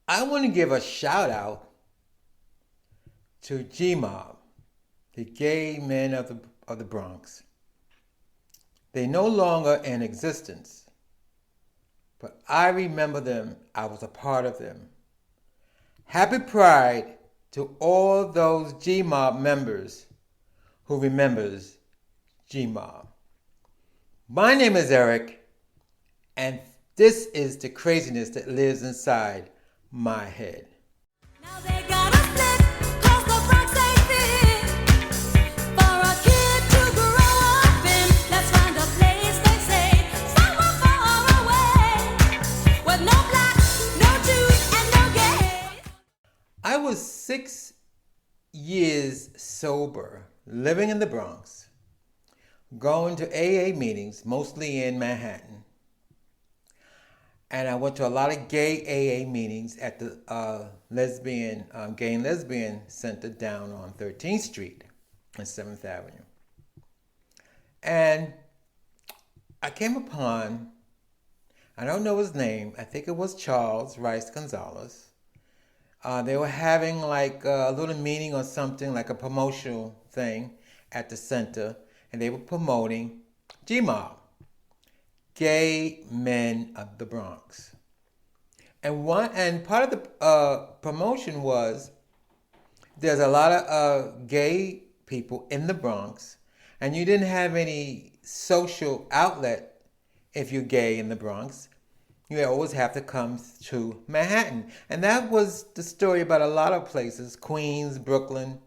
I want to give a shout out to G.M.O.B, the gay men of the Bronx. They're no longer in existence, but I remember them. I was a part of them. Happy Pride to all those G.M.O.B members who remembers G.M.O.B. My name is Eric, and this is the craziness that lives inside my head. Now they got us split, 'cause the Bronx ain't fit for a kid to grow up in. Let's find a place, they say, somewhere far away, with no blacks, no Jews, and no gays. I was 6 years sober, living in the Bronx, going to AA meetings, mostly in Manhattan. And I went to a lot of gay AA meetings at the Gay and Lesbian Center down on 13th Street and 7th Avenue. And I came upon, I don't know his name, I think it was Charles Rice Gonzalez. They were having like a little meeting or something, like a promotional thing at the center, and they were promoting G.M.O.B, Gay Men of the Bronx. And part of the promotion was there's a lot of gay people in the Bronx, and you didn't have any social outlet if you're gay in the Bronx. You always have to come to Manhattan. And that was the story about a lot of places, Queens, Brooklyn.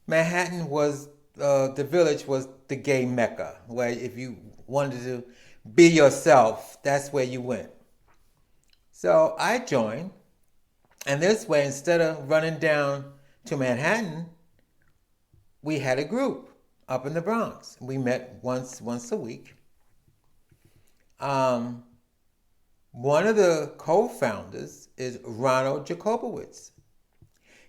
Manhattan was, the Village was the gay mecca, where if you wanted to be yourself, that's where you went. So I joined, and this way, instead of running down to Manhattan, we had a group up in the Bronx. We met once a week. One of the co-founders is Ronald Jacobowitz.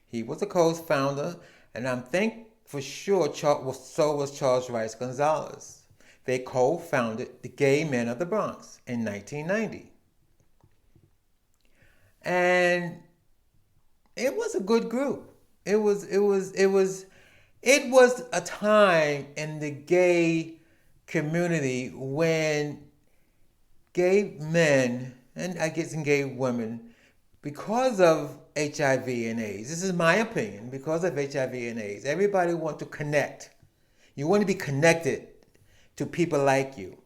He was a co-founder, and I think for sure so was Charles Rice Gonzalez. They co-founded the Gay Men of the Bronx in 1990. And it was a good group. It was a time in the gay community when gay men, and I guess in gay women, because of HIV and AIDS, this is my opinion, because of HIV and AIDS, everybody wants to connect. You want to be connected to people like you.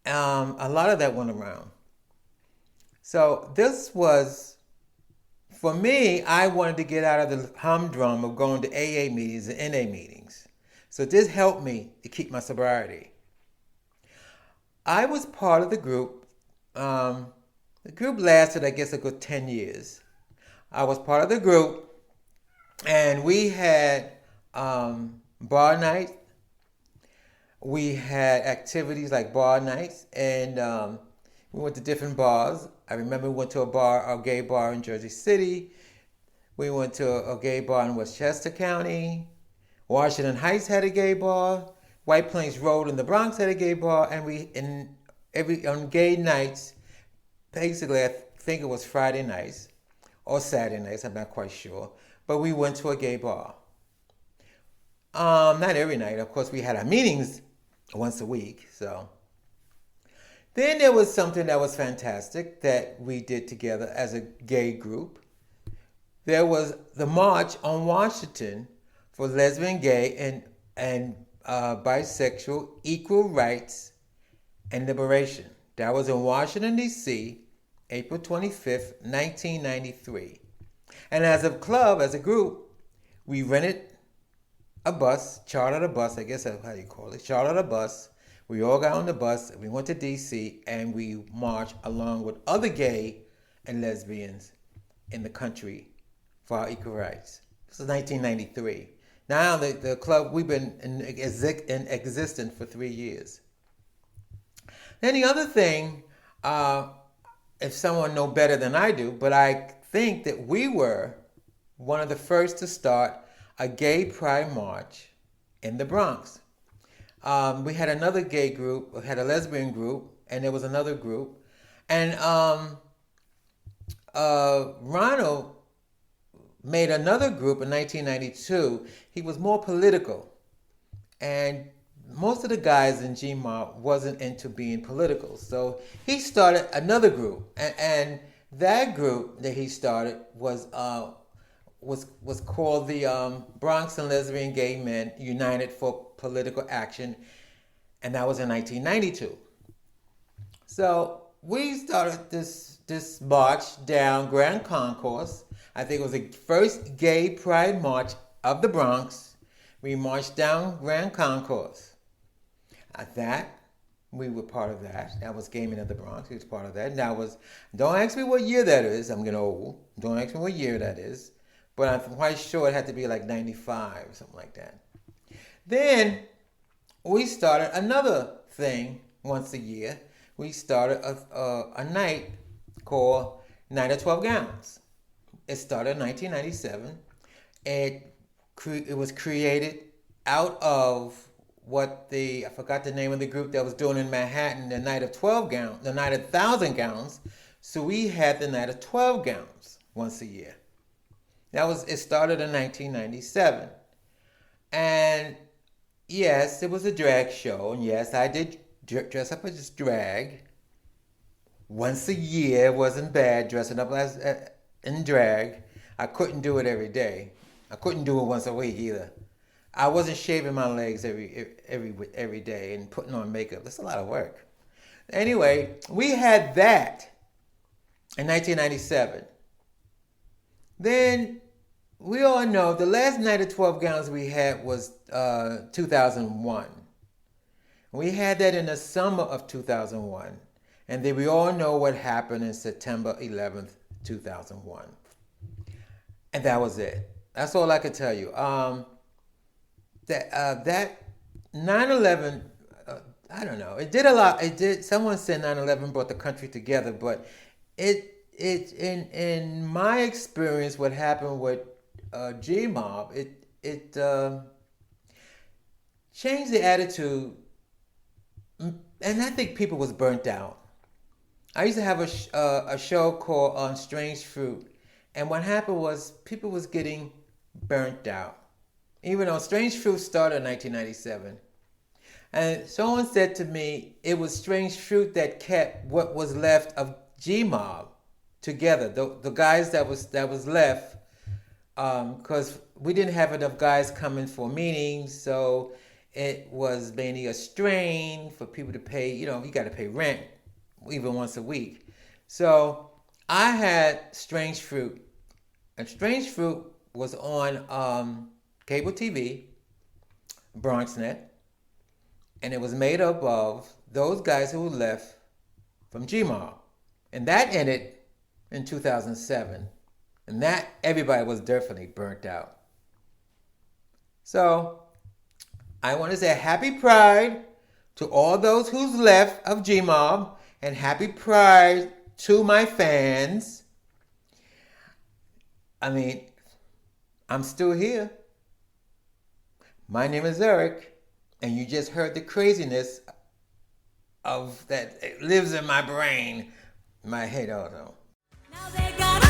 A lot of that went around. So this was, for me, I wanted to get out of the humdrum of going to AA meetings and NA meetings. So this helped me to keep my sobriety. I was part of the group. The group lasted, I guess, a good 10 years. I was part of the group, and we had bar nights. We had activities like bar nights, and we went to different bars. I remember we went to a gay bar in Jersey City. We went to a gay bar in Westchester County. Washington Heights had a gay bar. White Plains Road in the Bronx had a gay bar, and on gay nights, basically I think it was Friday nights or Saturday nights, I'm not quite sure, but we went to a gay bar. Not every night, of course. We had our meetings once a week. So then there was something that was fantastic that we did together as a gay group. There was the March on Washington for lesbian, gay, and bisexual equal rights and liberation. That was in Washington, D.C., April 25th, 1993. And as a club, as a group, we rented a bus, chartered a bus, I guess that's how you call it, chartered a bus. We all got on the bus, we went to D.C., and we marched along with other gay and lesbians in the country for our equal rights. This is 1993. Now the club, we've been in existence for 3 years. Then the other thing, if someone know better than I do, but I think that we were one of the first to start a gay pride march in the Bronx. We had another gay group, we had a lesbian group, and there was another group. And Ronald made another group in 1992. He was more political, and most of the guys in G.M.O.B wasn't into being political. So he started another group, and that group that he started was called the Bronx and Lesbian Gay Men United for Political Action, and that was in 1992. So we started this march down Grand Concourse. I think it was the first gay pride march of the Bronx. We marched down Grand Concourse. That we were part of that. That was Gay Men of the Bronx. We was part of that. And that was, don't ask me what year that is. I'm getting old. Don't ask me what year that is. But I'm quite sure it had to be like 95, something like that. Then we started another thing once a year. We started a night called Night of 12 Gowns. It started in 1997. It was created out of I forgot the name of the group that was doing in Manhattan, the Night of 12 Gowns, the Night of 1,000 Gowns. So we had the Night of 12 Gowns once a year. It started in 1997. And yes, it was a drag show. And yes, I did dress up as drag. Once a year wasn't bad, dressing up as in drag. I couldn't do it every day. I couldn't do it once a week either. I wasn't shaving my legs every day and putting on makeup. That's a lot of work. Anyway, we had that in 1997. Then we all know the last Night of 12 Gowns we had was 2001. We had that in the summer of 2001. And then we all know what happened in September 11th, 2001. And that was it. That's all I could tell you. That 9/11, I don't know. It did a lot. Someone said 9/11 brought the country together, but in my experience, what happened with G.M.O.B, it changed the attitude, and I think people was burnt out. I used to have a show called On Strange Fruit, and what happened was people was getting burnt out. Even though Strange Fruit started in 1997. And someone said to me, it was Strange Fruit that kept what was left of G.M.O.B together. The guys that was left, because we didn't have enough guys coming for meetings, so it was mainly a strain for people to pay. You got to pay rent even once a week. So I had Strange Fruit, and Strange Fruit was on cable TV, BronxNet, and it was made up of those guys who left from G.M.O.B. And that ended in 2007. And that everybody was definitely burnt out. So I want to say happy Pride to all those who's left of G.M.O.B. and happy Pride to my fans. I mean, I'm still here. My name is Eric, and you just heard the craziness of that. It lives in my brain, my head. Oh no. Now they got